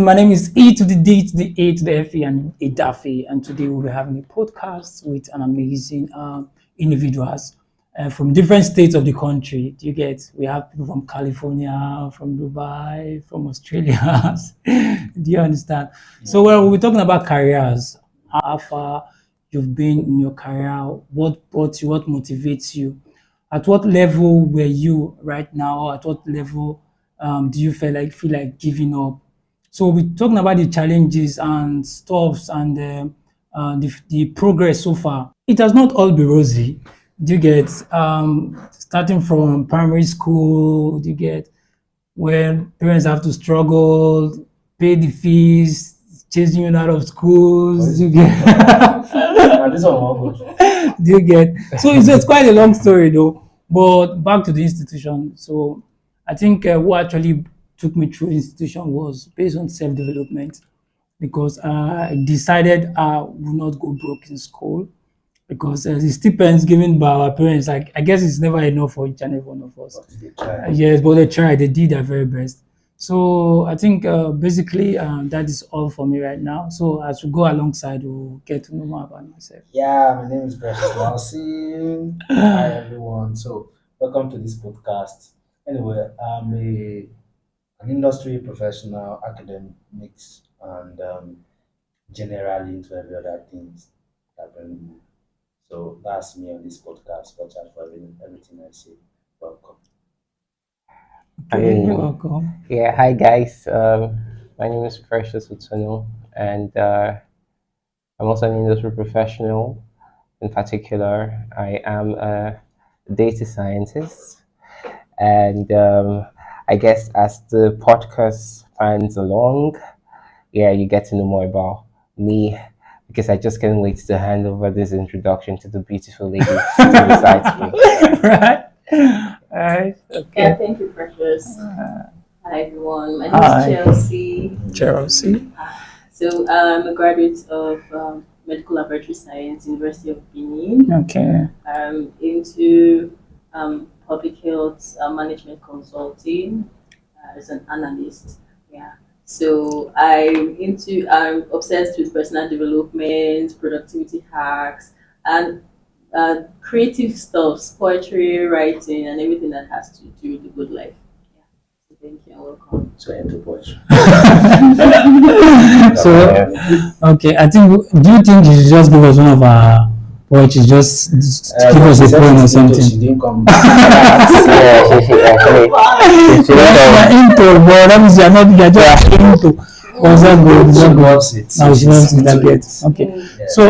My name is E to the D to the A to the F E and Idafi, and today we'll be having a podcast with an amazing individuals from different states of the country. Do you get? We have people from California, from Dubai, from Australia. Do you understand? So, we'll be talking about careers. How far you've been in your career? What motivates you? At what level were you right now? At what level do you feel like giving up? So we're talking about the challenges and stuffs and the progress so far. It has not all been rosy. Do you get starting from primary school? Do you get where parents have to struggle, pay the fees, chasing you out of schools? Do you get? This one won't go. Do you get? So it's quite a long story though. But back to the institution. So I think what actually took me through institution was based on self-development because I decided I will not go broke in school because the stipends given by our parents, like I guess it's never enough for each and every one of us. They try. Yes, but they tried. They did their very best. So I think basically that is all for me right now. So as we go alongside, we'll get to know more about myself. Yeah, my name is Precious Nelson. Hi everyone. So welcome to this podcast. Anyway, I'm an industry professional, academics, and generally into every other things that bring me. So that's me on this podcast. Watch out for everything I say. Welcome. Okay, you're welcome. Yeah, hi guys. My name is Precious Utono, and I'm also an industry professional. In particular, I am a data scientist, and I guess as the podcast finds along, yeah, you get to know more about me because I just can't wait to hand over this introduction to the beautiful lady sitting beside me. Right. All right. Yeah, Okay. thank you, Precious. Hi, everyone. My Hi. name is Chelsea. Chelsea. So, I'm a graduate of Medical Laboratory Science, University of Benin. Okay. I'm into public health management consulting as an analyst. Yeah. So, I'm obsessed with personal development, productivity hacks, and creative stuff, poetry, writing, and everything that has to do with the good life. Yeah. So thank you and welcome. So into poetry. So, okay, I think, do you think you should just give us one of our poetry? Just give us a poem or She something. didn't come. Yeah, she actually. She You're into, but that means you're just into. Was that good? Is She that good? loves it. No, she loves it, I into get. it. Okay. Yeah. So,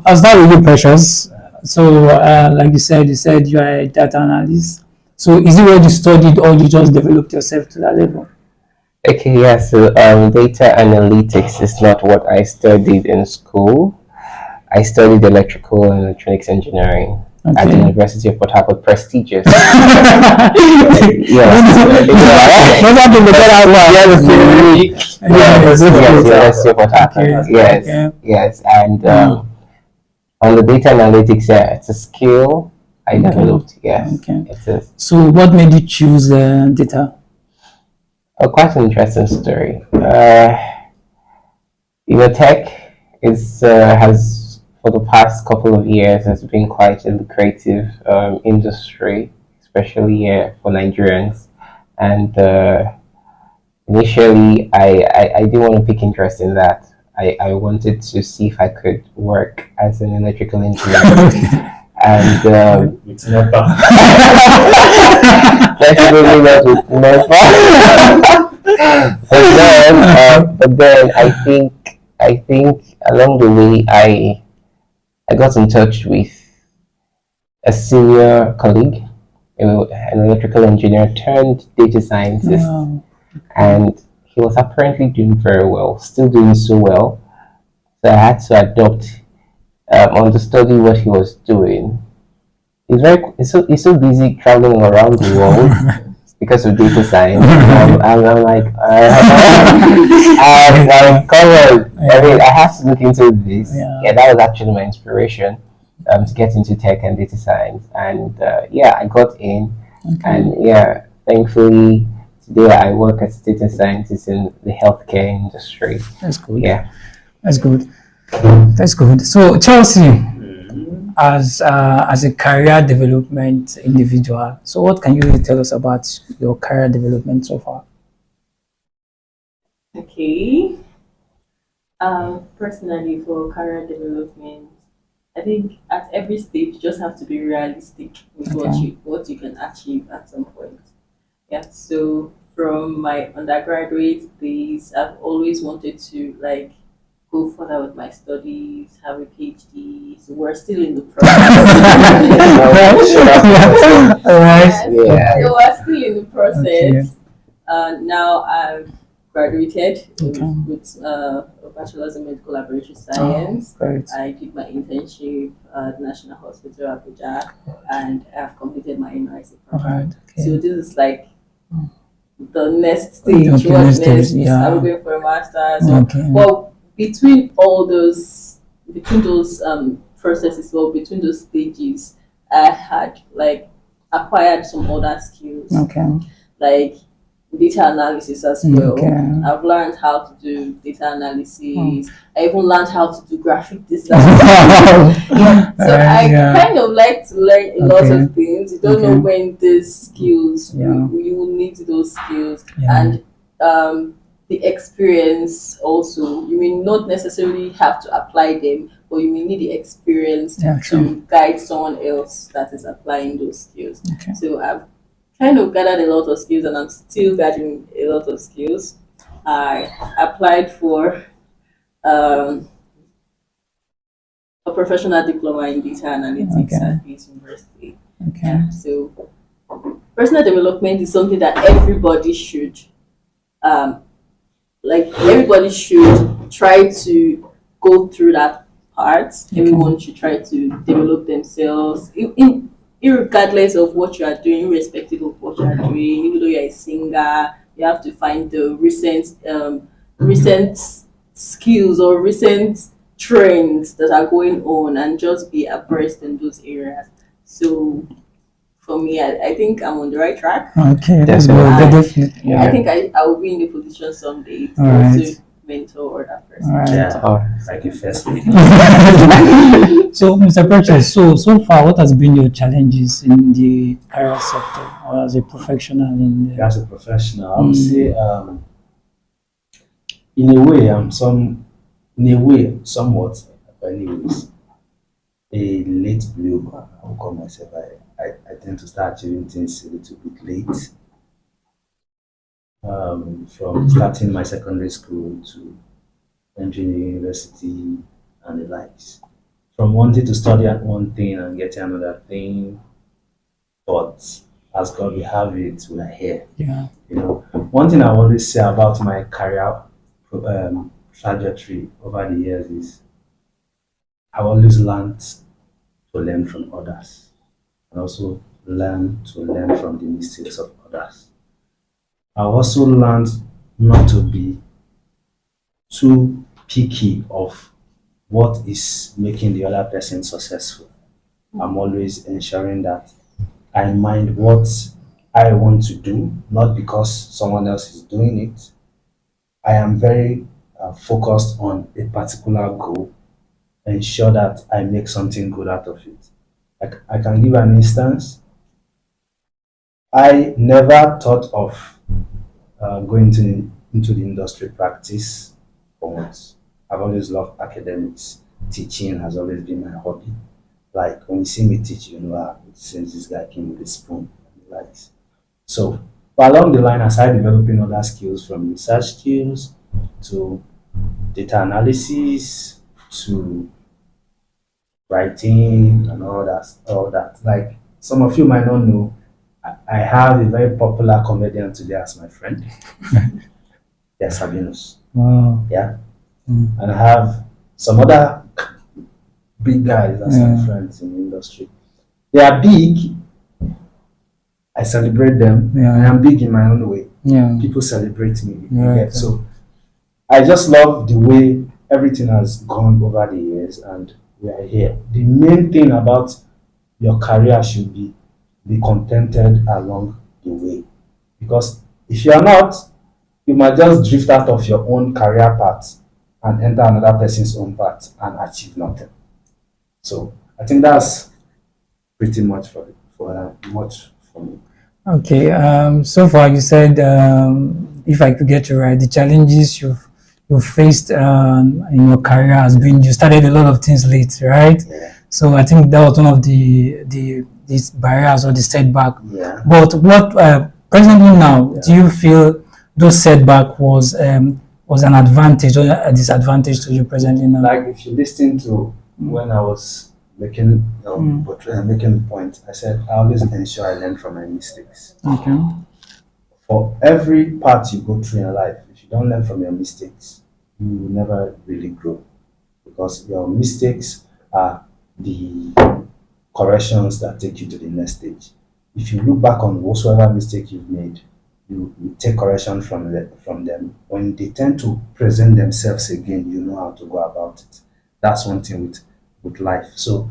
I'll start with you, Precious. So, like you said you are a data analyst. So, is it what you studied or you just developed yourself to that level? Okay, yeah. So, data analytics is not what I studied in school. I studied electrical and electronics engineering at the Okay. University of Port Harcourt, prestigious. Yeah. Don't have to look at out loud. Yes, University of Port Harcourt. Okay. Yes, Okay. yes, and on the data analytics, yeah, it's a skill I Okay. developed. Yes, Okay. it's a So, what made you choose data? quite an interesting story. Tech is has for the past couple of years has been quite a lucrative industry, especially here for Nigerians. And initially, I didn't want to pick interest in that. I wanted to see if I could work as an electrical engineer. And It's never. definitely not with NEPA. but then I think along the way I got in touch with a senior colleague, an electrical engineer turned data scientist, Wow. and he was apparently doing very well, still doing so well. So I had to adopt, understudy what he was doing. He's so busy traveling around the world because of data science. I'm like, come on. I mean, I have to look into this. Yeah. Yeah, that was actually my inspiration to get into tech and data science. And yeah, I got in, Okay. and yeah, thankfully today I work as a data scientist in the healthcare industry. That's good. Yeah. That's good. That's good. So Chelsea, Mhm. as a career development individual, so what can you really tell us about your career development so far? Okay. Personally, for career development, I think at every stage you just have to be realistic with Okay. what you can achieve at some point. Yeah. So from my undergraduate days, I've always wanted to like go further with my studies, have a PhD. So we're still in the process. All right. Yes. Yeah. So we're still in the Okay. process. Now I've graduated Okay. with a bachelor's in medical laboratory Oh, science. great. I did my internship at National Hospital Abuja, and I've completed my NYC All program. right. So Okay. this is like the next stage. Okay, What next next? stage, yeah. I'm going for a master's. So, Okay. well, between those processes, well, between those stages, I had like acquired some other skills, Okay. like data analysis as well. Okay. I've learned how to do data analysis. Oh. I even learned how to do graphic design. So I Yeah. kind of like to learn a lot Okay. of things. You don't know Okay. when these skills Yeah. you will need those skills, Yeah. and the experience also. You may not necessarily have to apply them, but you may need the experience Yeah, sure. to guide someone else that is applying those skills. Okay. So I've kind of gathered a lot of skills, and I'm still gathering a lot of skills. I applied for um, a professional diploma in data analytics Okay. at Peace University. Okay. Yeah, so personal development is something that everybody should, um, everybody should try to go through that part. Everyone should try to develop themselves, irregardless of what you are doing, irrespective of what you are doing. Even though you're a singer, you have to find the recent skills or recent trends that are going on and just be abreast in those areas. So for me, I think I'm on the right track. Okay. That's good. Definitely. Definitely. I Yeah. think I will be in the position someday to All right. also mentor other person. All right. Yeah, Oh, like a first lady. So, Mr. Precious, so far, what has been your challenges in the career sector or as a professional in the, As a professional, I would say, in a way, somewhat, but anyways, a late bloomer. I would call myself. I tend to start achieving things a little bit late. From starting my secondary school to entering the university and the likes. From wanting to study at one thing and getting another thing, but as God will have it, we are here. yeah, You know, one thing I always say about my career trajectory over the years is I've always learned to learn from others and also learn to learn from the mistakes of others. I've also learned not to be too picky of what is making the other person successful. I'm always ensuring that I mind what I want to do, not because someone else is doing it. I am very focused on a particular goal, ensure that I make something good out of it. Like I can give an instance. I never thought of going into the industry practice for once. I've always loved academics. Teaching has always been my hobby. Like when you see me teach, you know, since this guy came with a spoon and the likes. So, but along the line, aside developing other skills from research skills to data analysis to writing and all that. Like some of you might not know, I have a very popular comedian today as my friend. Yes, Sabinus. wow, Yeah. Mm. And I have some other big guys as my Yeah. friends in the industry. They are big. I celebrate them. Yeah. I am big in my own way. yeah, People celebrate me. You Right. get? So I just love the way everything has gone over the years and we are here. The main thing about your career should be contented along the way. Because If you are not, you might just drift out of your own career path and enter another person's own path and achieve nothing. So I think that's pretty much for me. Okay. So far, you said, if I could get you right, the challenges you've faced in your career has been you started a lot of things late, right? Yeah. So I think that was one of these barriers or the setback. Yeah. But what presently now, Yeah. do you feel those setback was an advantage or a disadvantage to you presently now? Like if you listen to when I was making making the point, I said I always ensure I learn from my mistakes. Okay. For every part you go through in life, if you don't learn from your mistakes, you will never really grow, because your mistakes are the corrections that take you to the next stage. If you look back on whatsoever mistake you've made, you take correction from them. When they tend to present themselves again, you know how to go about it. That's one thing with life. So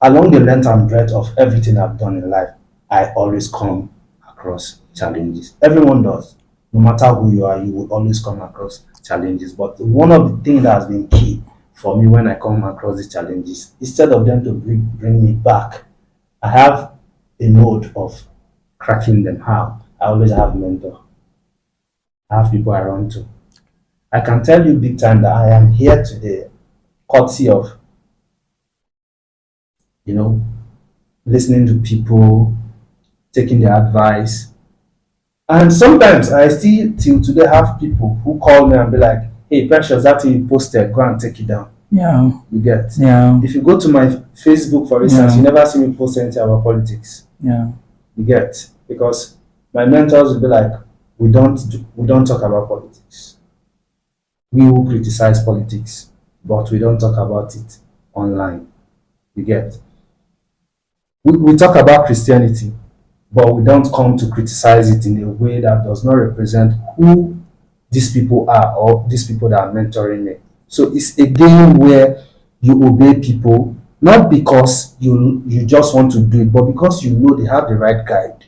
along the length and breadth of everything I've done in life, I always come across challenges. Everyone does. No matter who you are, you will always come across challenges. But one of the things that has been key for me when I come across these challenges, instead of them to bring me back, I have a mode of cracking them. How? I always have mentor. I have people I run to. I can tell you big time that I am here today courtesy of, listening to people, taking their advice. And sometimes I still till today have people who call me and be like, hey, Precious, that thing you posted, go and take it down. Yeah. You get? Yeah. If you go to my Facebook, for instance, Yeah. you never see me post anything about politics. Yeah. You get? Because my mentors will be like, we don't talk about politics. We will criticize politics, but we don't talk about it online. You get? We talk about Christianity, but we don't come to criticize it in a way that does not represent who these people are or these people that are mentoring me. So it's a game where you obey people, not because you just want to do it, but because you know they have the right guide.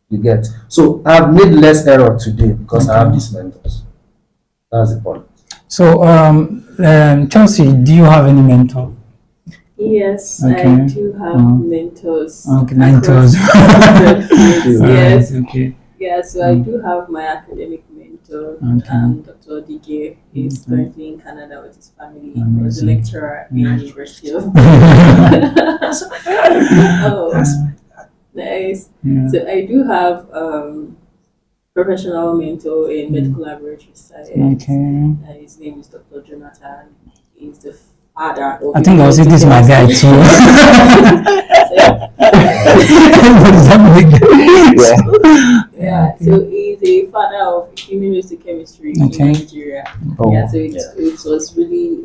You get? So I've made less error today because I have these mentors. That's the point. So, Chelsea, do you have any mentor? Yes, Okay. I do have mentors. Okay, mentors. across different fields. Yes. Okay. Yeah, so I do have my academic mentor, Okay. Dr. Dige. He's currently in Canada with his family. He was a Amazing. lecturer in University of Oh, nice. Yeah. So I do have professional mentor in medical laboratory science. Okay. His name is Dr. Jonathan. He's the father of I think I'll say this is my guy too. Yeah, so he's a father of immunohistochemistry Okay. in Nigeria. Oh, Yeah, so it was really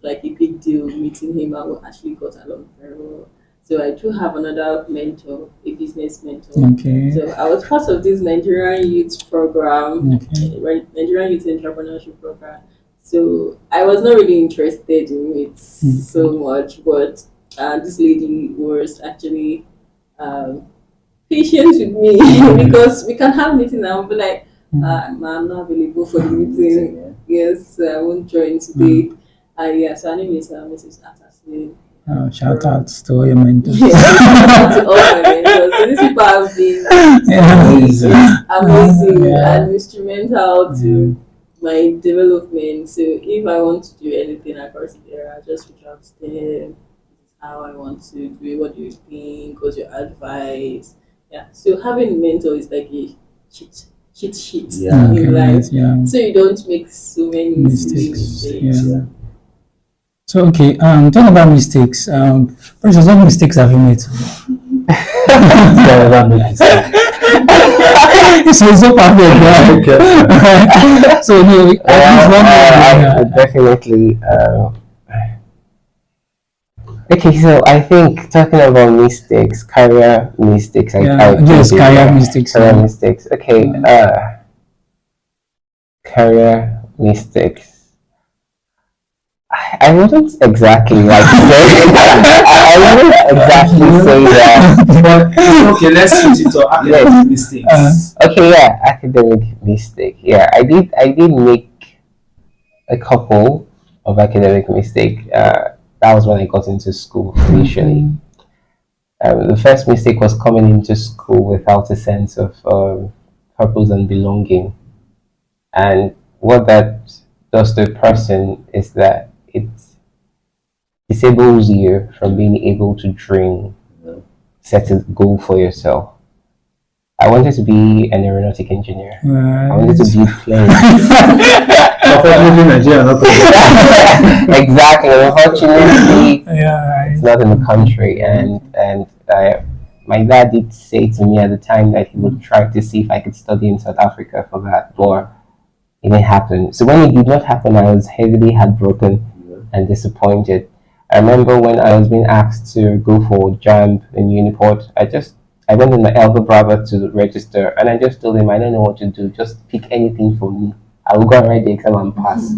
like a big deal meeting him, and we actually got along very well. So I do have another mentor, a business mentor. Okay. So I was part of this Nigerian Youth Program, Okay. Nigerian Youth Entrepreneurship Program. So I was not really interested in it so much, but this lady was actually patient with me because we can have meeting and I'll be like, I'm not available for the meeting. Yes, I won't join today. Yeah, so her name is Mrs. Atasi. Shout out to all your mentors. Yeah, to all my mentors. So these people have been amazing and instrumental to my development. So if I want to do anything across the area, I just reach out to them. This is how I want to do it. What do you think? What's your advice? Yeah. So having a mentor is like a cheat sheet Yeah. in life. Yeah. So you don't make so many silly Mistakes. mistakes. Yeah. So okay, talking about mistakes. First, what mistakes have you made? Never make mistakes. So perfect, yeah. So no, at least one more. definitely. Okay, so I think talking about mistakes, career mistakes. Yes, career mistakes. Career mistakes. Okay. Career mistakes. I wouldn't exactly like say I wouldn't exactly say that. But okay, let's switch it to academic mistakes. Okay, yeah, academic mistake. Yeah, I did make a couple of academic mistake. That was when I got into school initially. The first mistake was coming into school without a sense of purpose and belonging. And what that does to a person is that it disables you from being able to dream, set a goal for yourself. I wanted to be an aeronautic engineer. I wanted to build planes. Unfortunately, Nigeria not Exactly. Unfortunately, Yeah, it's right. not in the country, and my dad did say to me at the time that he would try to see if I could study in South Africa for that, but it didn't happen. So when it did not happen, I was heavily heartbroken and disappointed. I remember when I was being asked to go for JAMB in Uniport, I went in my Alpha Bravo to register, and I just told him I don't know what to do. Just pick anything for me. I will go and write the exam and pass.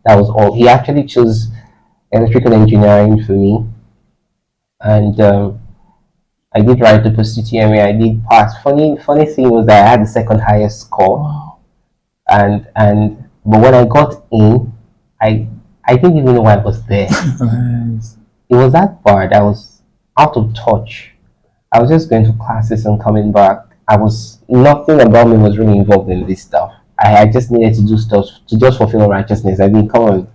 That was all. He actually chose electrical engineering for me, and I did write the post UTME. I did pass. Funny thing was that I had the second highest score, Wow. but when I got in, I didn't even know why I was there. Nice. It was that bad. I was out of touch. I was just going to classes and coming back. Nothing about me was really involved in this stuff. I just needed to do stuff to just fulfill righteousness. I mean, come on.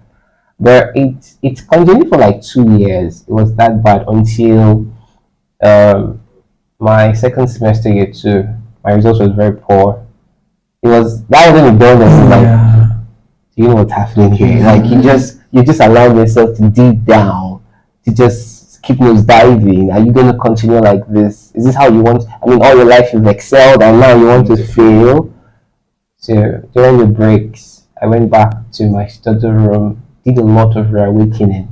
But it continued for like 2 years. It was that bad until my second semester year two. My results was very poor. That wasn't a bonus. Like, Yeah. do you know what's happening here? Like you just allow yourself to deep down, to just keep nose diving. Are you gonna continue like this? Is this how you want? I mean, all your life you've excelled, and now you want to fail. So during the breaks, I went back to my study room, did a lot of reawakening,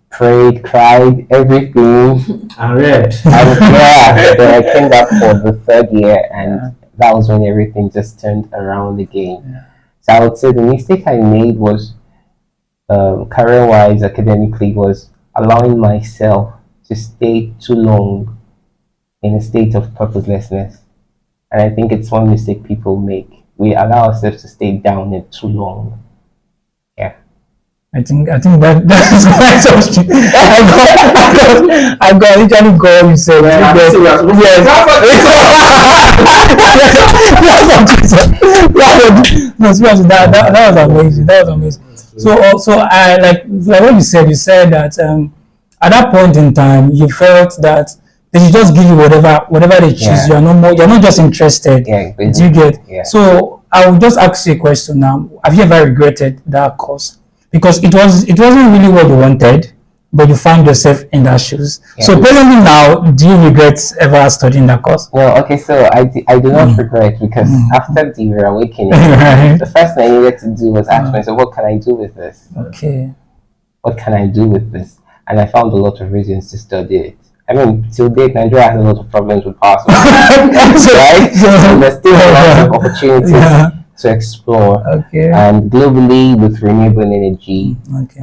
prayed, cried, everything. and read. And yeah, then I came back for the third year, and that was when everything just turned around again. Yeah. So I would say the mistake I made was, career-wise, academically, was allowing myself to stay too long in a state of purposelessness. And I think it's one mistake people make. We allow ourselves to stay down it too long. Yeah. I think that's quite so strange. I got literally go you said. Yeah, Yes. No, seriously, that was amazing. That was amazing. So I like what you said that at that point in time you felt that they should just give you whatever they choose. Yeah. You're not just interested. Yeah, Do you get? yeah. So I will just ask you a question now. Have you ever regretted that course? Because it wasn't really what you wanted, but you found yourself in that shoes. Yeah. So presently now, do you regret ever studying that course? Well, okay, so I do not regret, because after the reawakening, Right. the first thing I needed to do was ask myself, what can I do with this? Okay. What can I do with this? And I found a lot of reasons to study it. I mean, till date, Nigeria has a lot of problems with power supply, right? So there's still a lot of opportunities Yeah. to explore. Okay. And globally, with renewable energy, Okay.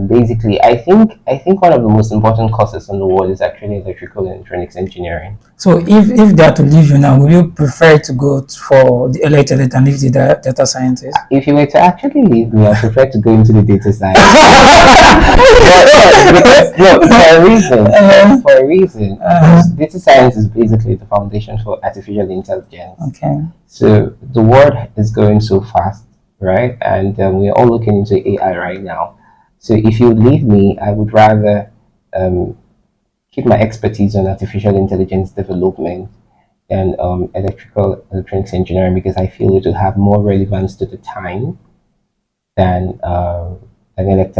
basically, I think one of the most important courses in the world is actually electrical and electronics engineering. So if they are to leave you now, would you prefer to go for the electric and leave the data scientist? If you were to actually leave me, I prefer to go into the data science. For a reason. For a reason. Because data science is basically the foundation for artificial intelligence. Okay. So the world is going so fast, right? And we're all looking into AI right now. So if you leave me, I would rather keep my expertise on artificial intelligence development and electronics engineering, because I feel it will have more relevance to the time than elect.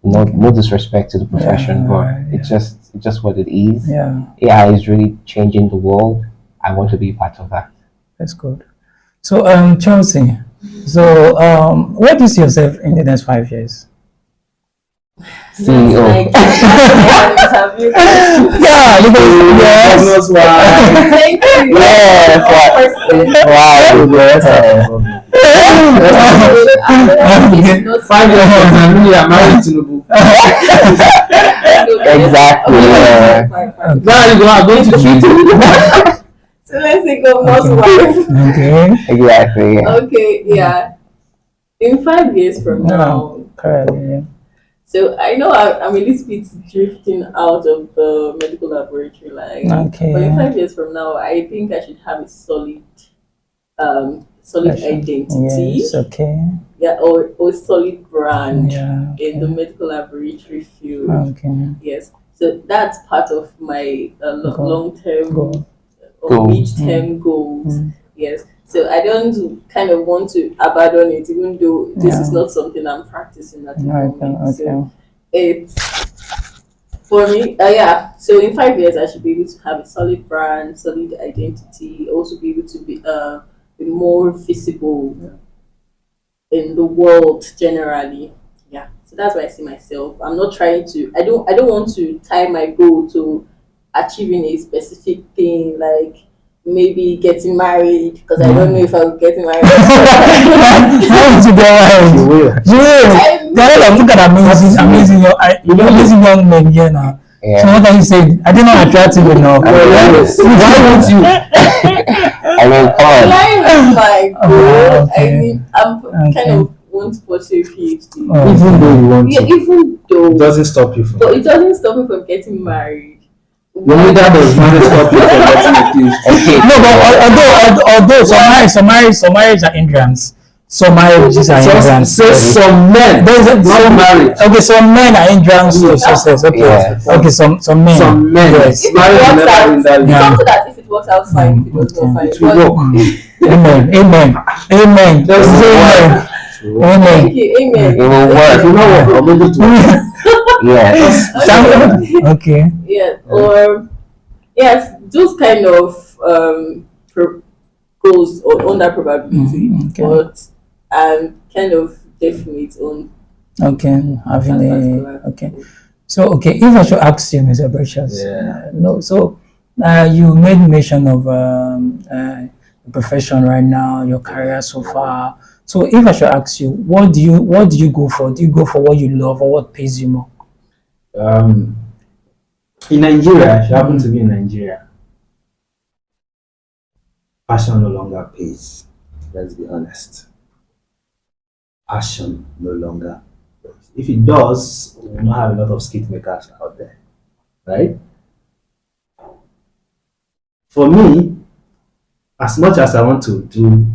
No disrespect to the profession, but it's just what it is. Yeah. AI is really changing the world. I want to be part of that. That's good. So Chelsea, so where do you see yourself in the next 5 years? CEO. Like, have you? Yeah, yes. Governor's wife. Thank you. Yes, wow, yes. 5 years from now, really, I'm married to Tinubu. Exactly, yeah. Now you are going to treat it. So let's say governor's wife. Okay. Exactly, yeah. Okay, yeah. In 5 years from now, Correct. Yeah. so I know I'm a little bit drifting out of the medical laboratory line. Okay. But in 5 years from now, I think I should have a solid identity. Yes. Okay. Yeah, or solid brand Yeah. in the medical laboratory field. Okay. Yes. So that's part of my Goal. long-term Go. or Goals. mid-term goals. Mm. Yes. So I don't kind of want to abandon it, even though this is Yeah. not something I'm practicing at the Okay. moment. Okay. So it's for me, yeah. So in 5 years, I should be able to have a solid brand, solid identity, also be able to be more visible in the world generally. Yeah. So that's why I see myself. I'm not trying to. I don't want to tie my goal to achieving a specific thing, like maybe getting married, because I don't know if I'll get married. How did you get married? You will. You there are look at amazing young men here now. So Yeah. what are you saying? I did not attractive enough. Why won't you? I mean, come on. Life is my goal. Okay. I mean, I'm kind of want to pursue a PhD. Oh. Even though you want Yeah, to, even though, it doesn't stop you from. but it doesn't stop me from getting married. Your leader does not stop you from getting a PhD. Okay. No, but although some marriage are hindrance. Some marriages are hindrance. Say some men, not married. Okay, some men are hindrance to success. Okay, Yeah. okay, some men. Some men. Yes. If it Marriage works never out, hinder you. Yeah. something that if it works out fine, if it does not fine. It will But- work. Amen. Just Amen. Thank Amen. you, amen. It will If you work. know what, or maybe it will. Yes. Okay. Yeah, or yes, those kind of goals on that probability, Okay. but I'm kind of definite on Okay. Having that a particular okay. goal. So okay, if I should ask you, Mr. Precious, Yeah. no. So you made mention of your profession right now, your career so far. So if I should ask you, what do you go for? Do you go for what you love or what pays you more? In Nigeria, if you happen to be in Nigeria, passion no longer pays. Let's be honest. Passion no longer pays. If it does, we will not have a lot of skit makers out there, right? For me, as much as I want to do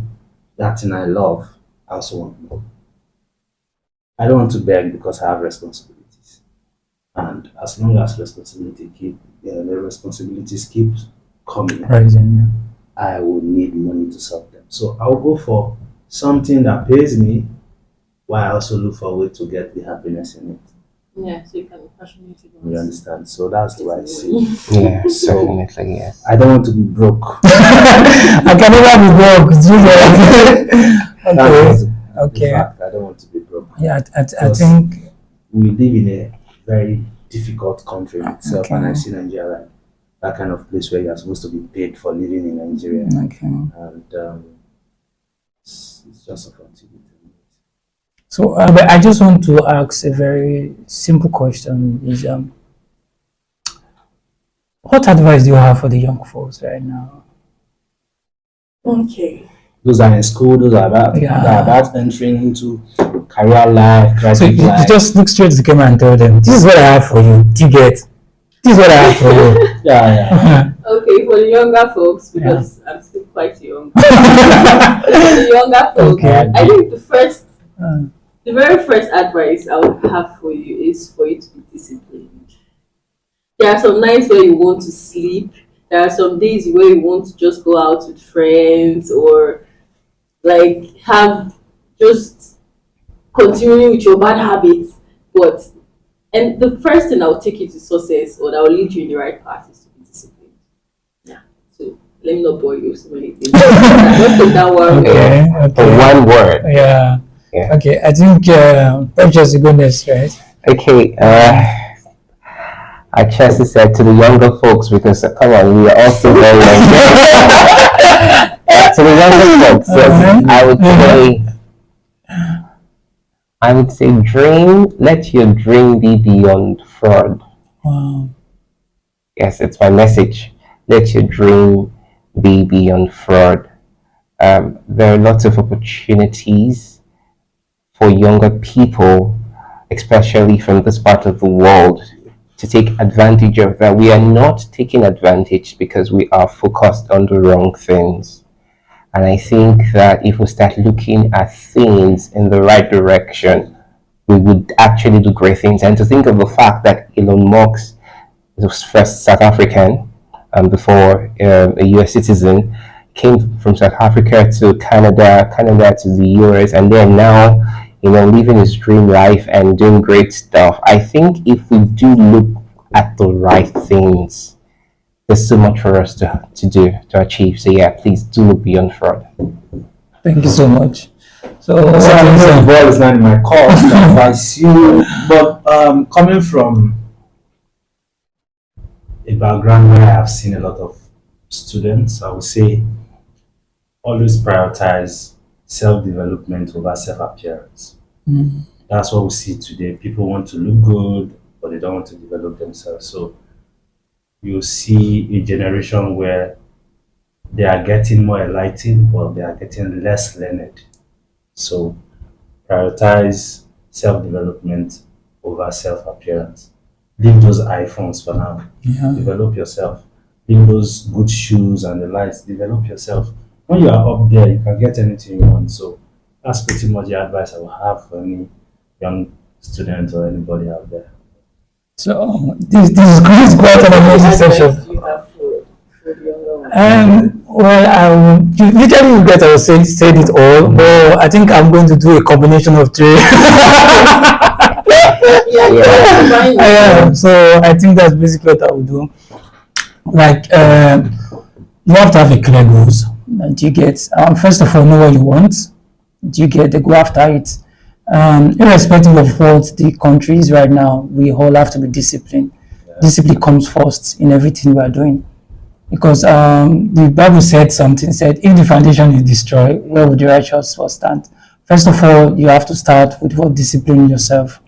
that thing I love, I also want more. I don't want to beg because I have responsibilities. And as long as responsibilities keep coming, Rising. I will need money to solve them. So I'll go for something that pays me while I also look for a way to get the happiness in it. Yeah, so you can be passionate about You it. understand? So that's the way I see it. Yes, definitely, yes. I don't want to be broke. I can never be broke. Do you get it? That's Okay. the Okay. fact. I don't want to be broke. Yeah, I Because think. we live in a very difficult country in itself, Okay. and I see Nigeria like that kind of place where you're supposed to be paid for living in Nigeria, Okay. and it's just a continuity. So, but I just want to ask a very simple question: is what advice do you have for the young folks right now? Okay. Those are in school. Those are about, Yeah. that are about entering into career life, So graduate you life. just look straight to the camera and tell them, "This is what I have for you. Do you get? This is what I have for you." Yeah. Okay, for the younger folks, because I'm still quite young. For the younger folks, Okay. I think Uh, the very first advice I would have for you is for you to be disciplined. There are some nights where you want to sleep. There are some days where you want to just go out with friends or like have just continuing with your bad habits. And the first thing that will take you to success or that will lead you in the right path is to be disciplined. Yeah. So let me not bore you with so many things. Just take that one. okay. For Okay. one word. Yeah. Yeah. Okay. I think purchase the goodness, right? Okay. I just said to the younger folks because come on, we are also very young. To the younger folks, I would say dream. Let your dream be beyond fraud. Wow. Yes, it's my message. Let your dream be beyond fraud. There are lots of opportunities for younger people, especially from this part of the world, to take advantage of that. We are not taking advantage because we are focused on the wrong things. And I think that if we start looking at things in the right direction, we would actually do great things. And to think of the fact that Elon Musk was first South African before a US citizen, came from South Africa to Canada to the US, and then now, living his dream life and doing great stuff. I think if we do look at the right things, there's so much for us to achieve. So yeah, please do look beyond fraud. Thank you so much. So, the ball is not in my court to advise you, but coming from a background where I have seen a lot of students, I would say always prioritize self-development over self-appearance. That's what we see today. People want to look good, but they don't want to develop themselves. So you see a generation where they are getting more enlightened, but they are getting less learned. So prioritize self-development over self-appearance. Leave those iPhones for now. yeah. Develop yourself. Leave those good shoes and the lights. Develop yourself. When you are up there, you can get anything you want. So that's pretty much the advice I would have for any young student or anybody out there. So this is quite an amazing session. Do you have for the younger ones? Well, you literally regret I said it all, but I think I'm going to do a combination of three. So I think that's basically what I would do. Like, you have to have a clear goals. Do you get? First of all, know what you want. Do you get? Go after it. Irrespective of what the country is right now, we all have to be disciplined. Discipline comes first in everything we are doing. Because the Bible said, if the foundation is destroyed, where would the righteous first stand? First of all, you have to start with what discipline yourself.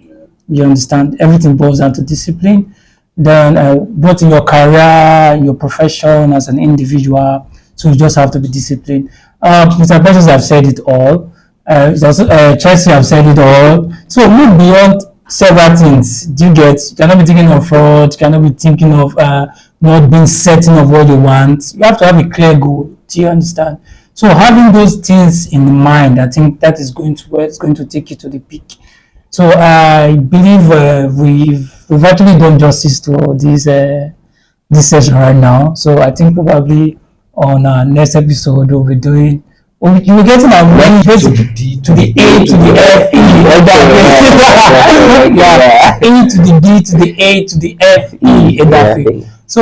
You understand? Everything boils down to discipline. Then both in your career, your profession as an individual, so you just have to be disciplined. Mr. Bezos have said it all. Chelsea have said it all. So look beyond several things. Do you get? You cannot be thinking of fraud. You cannot be thinking of not being certain of what you want. You have to have a clear goal. Do you understand? So having those things in mind, I think that is going to where it's going to take you to the peak. So I believe we've actually done justice to this session right now. So I think probably on our next episode we'll be doing. You were getting our money to the D to the A to the F E. A to the D to the A to the F E. So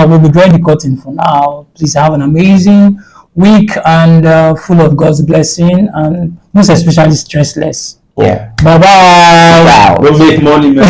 we'll be drawing the curtain for now. Please have an amazing week and full of God's blessing and most especially stressless. Yeah. Bye bye. We'll make money, man.